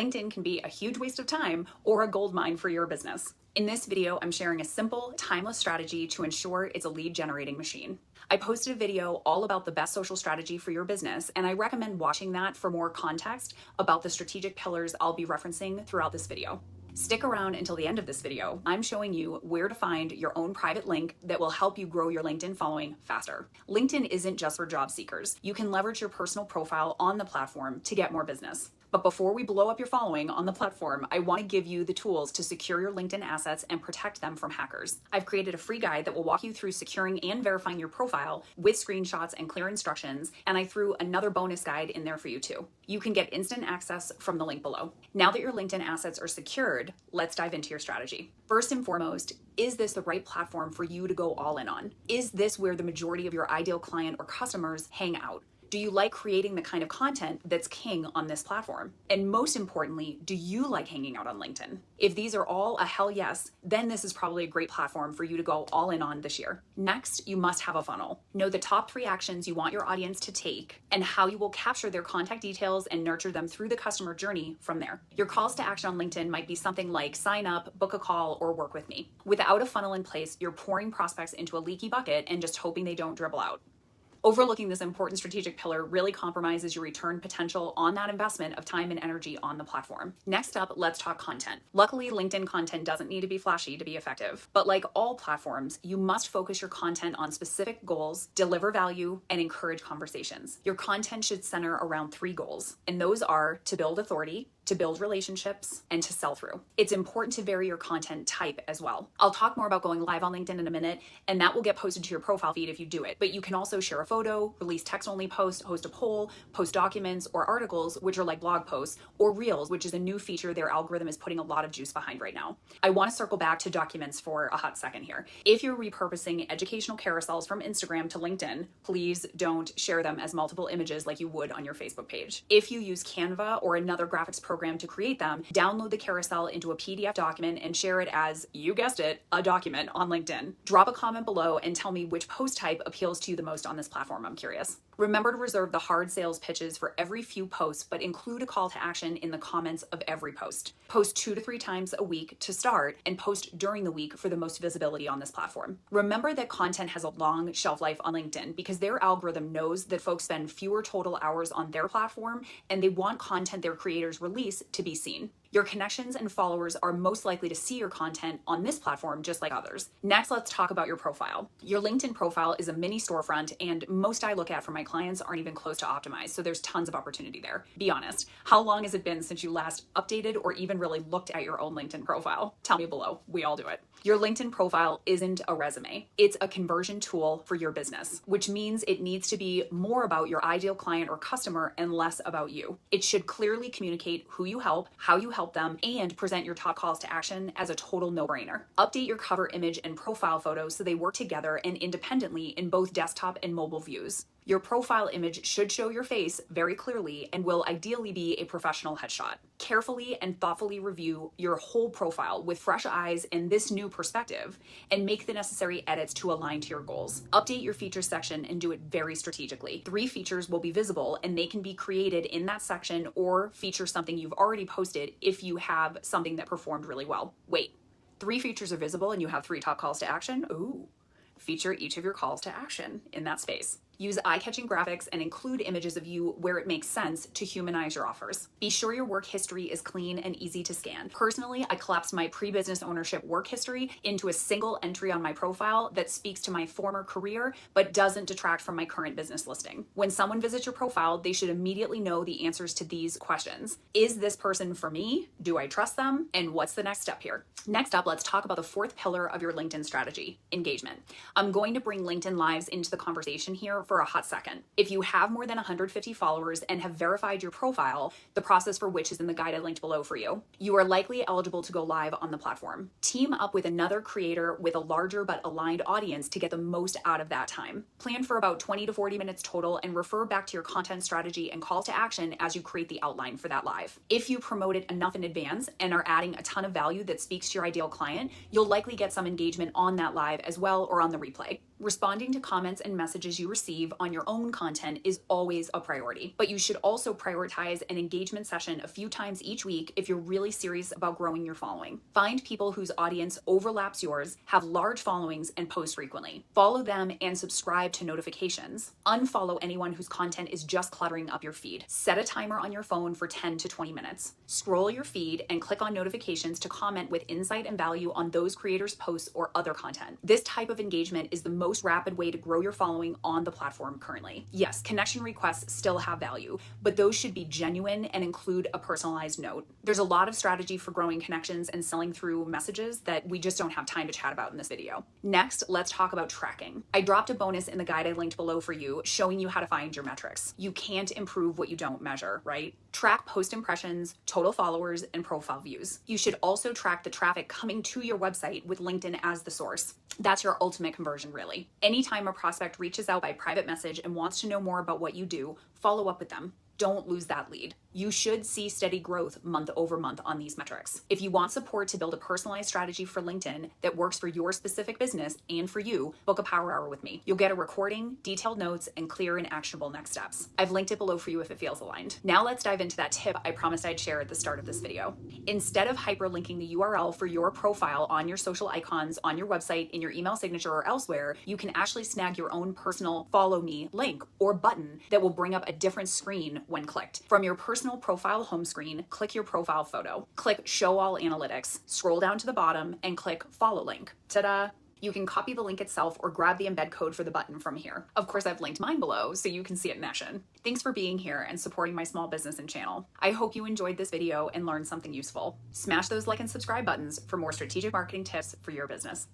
LinkedIn can be a huge waste of time or a gold mine for your business. In this video, I'm sharing a simple, timeless strategy to ensure it's a lead generating machine. I posted a video all about the best social strategy for your business, and I recommend watching that for more context about the strategic pillars I'll be referencing throughout this video. Stick around until the end of this video. I'm showing you where to find your own private link that will help you grow your LinkedIn following faster. LinkedIn isn't just for job seekers. You can leverage your personal profile on the platform to get more business. But before we blow up your following on the platform, I want to give you the tools to secure your LinkedIn assets and protect them from hackers. I've created a free guide that will walk you through securing and verifying your profile with screenshots and clear instructions, and I threw another bonus guide in there for you too. You can get instant access from the link below. Now that your LinkedIn assets are secured, let's dive into your strategy. First and foremost, is this the right platform for you to go all in on? Is this where the majority of your ideal client or customers hang out? Do you like creating the kind of content that's king on this platform? And most importantly, do you like hanging out on LinkedIn? If these are all a hell yes, then this is probably a great platform for you to go all in on this year. Next, you must have a funnel. Know the top 3 actions you want your audience to take and how you will capture their contact details and nurture them through the customer journey from there. Your calls to action on LinkedIn might be something like sign up, book a call, or work with me. Without a funnel in place, you're pouring prospects into a leaky bucket and just hoping they don't dribble out. Overlooking this important strategic pillar really compromises your return potential on that investment of time and energy on the platform. Next up, let's talk content. Luckily, LinkedIn content doesn't need to be flashy to be effective. But like all platforms, you must focus your content on specific goals, deliver value, and encourage conversations. Your content should center around 3 goals, and those are to build authority, to build relationships, and to sell through. It's important to vary your content type as well. I'll talk more about going live on LinkedIn in a minute, and that will get posted to your profile feed if you do it. But you can also share a photo, release text-only posts, host a poll, post documents or articles, which are like blog posts, or Reels, which is a new feature their algorithm is putting a lot of juice behind right now. I want to circle back to documents for a hot second here. If you're repurposing educational carousels from Instagram to LinkedIn, please don't share them as multiple images like you would on your Facebook page. If you use Canva or another graphics program to create them, download the carousel into a PDF document and share it as, you guessed it, a document on LinkedIn. Drop a comment below and tell me which post type appeals to you the most on this platform. I'm curious. Remember to reserve the hard sales pitches for every few posts, but include a call to action in the comments of every post. Post 2 to 3 times a week to start and post during the week for the most visibility on this platform. Remember that content has a long shelf life on LinkedIn because their algorithm knows that folks spend fewer total hours on their platform and they want content their creators release to be seen. Your connections and followers are most likely to see your content on this platform just like others. Next, let's talk about your profile. Your LinkedIn profile is a mini storefront, and most I look at for my clients aren't even close to optimized, so there's tons of opportunity there. Be honest, how long has it been since you last updated or even really looked at your own LinkedIn profile? Tell me below. We all do it. Your LinkedIn profile isn't a resume. It's a conversion tool for your business, which means it needs to be more about your ideal client or customer and less about you. It should clearly communicate who you help, how you help them, and present your top calls to action as a total no-brainer. Update your cover image and profile photos so they work together and independently in both desktop and mobile views. Your profile image should show your face very clearly and will ideally be a professional headshot. Carefully and thoughtfully review your whole profile with fresh eyes and this new perspective, and make the necessary edits to align to your goals. Update your features section and do it very strategically. 3 features will be visible and they can be created in that section or feature something you've already posted if you have something that performed really well. Wait, 3 features are visible and you have 3 top calls to action? Ooh. Feature each of your calls to action in that space. Use eye-catching graphics and include images of you where it makes sense to humanize your offers. Be sure your work history is clean and easy to scan. Personally, I collapsed my pre-business ownership work history into a single entry on my profile that speaks to my former career but doesn't detract from my current business listing. When someone visits your profile, they should immediately know the answers to these questions. Is this person for me? Do I trust them? And what's the next step here? Next up, let's talk about the 4th pillar of your LinkedIn strategy, engagement. I'm going to bring LinkedIn Lives into the conversation here for a hot second. If you have more than 150 followers and have verified your profile, the process for which is in the guide I linked below for you, you are likely eligible to go live on the platform. Team up with another creator with a larger but aligned audience to get the most out of that time. Plan for about 20 to 40 minutes total and refer back to your content strategy and call to action as you create the outline for that live. If you promote it enough in advance and are adding a ton of value that speaks to your ideal client, you'll likely get some engagement on that live as well or on the replay. Responding to comments and messages you receive on your own content is always a priority, but you should also prioritize an engagement session a few times each week if you're really serious about growing your following. Find people whose audience overlaps yours, have large followings, and post frequently. Follow them and subscribe to notifications. Unfollow anyone whose content is just cluttering up your feed. Set a timer on your phone for 10 to 20 minutes. Scroll your feed and click on notifications to comment with insight and value on those creators' posts or other content. This type of engagement is the most rapid way to grow your following on the platform currently. Yes, connection requests still have value, but those should be genuine and include a personalized note. There's a lot of strategy for growing connections and selling through messages that we just don't have time to chat about in this video. Next, let's talk about tracking. I dropped a bonus in the guide I linked below for you, showing you how to find your metrics. You can't improve what you don't measure, right? Track post impressions, total followers, and profile views. You should also track the traffic coming to your website with LinkedIn as the source. That's your ultimate conversion, really. Anytime a prospect reaches out by private message and wants to know more about what you do, follow up with them. Don't lose that lead. You should see steady growth month over month on these metrics. If you want support to build a personalized strategy for LinkedIn that works for your specific business and for you, book a power hour with me. You'll get a recording, detailed notes, and clear and actionable next steps. I've linked it below for you if it feels aligned. Now let's dive into that tip I promised I'd share at the start of this video. Instead of hyperlinking the URL for your profile on your social icons, on your website, in your email signature, or elsewhere, you can actually snag your own personal follow me link or button that will bring up a different screen when clicked. From your personal profile home screen, click your profile photo. Click Show All Analytics. Scroll down to the bottom and click Follow Link. Ta-da! You can copy the link itself or grab the embed code for the button from here. Of course, I've linked mine below so you can see it in action. Thanks for being here and supporting my small business and channel. I hope you enjoyed this video and learned something useful. Smash those like and subscribe buttons for more strategic marketing tips for your business.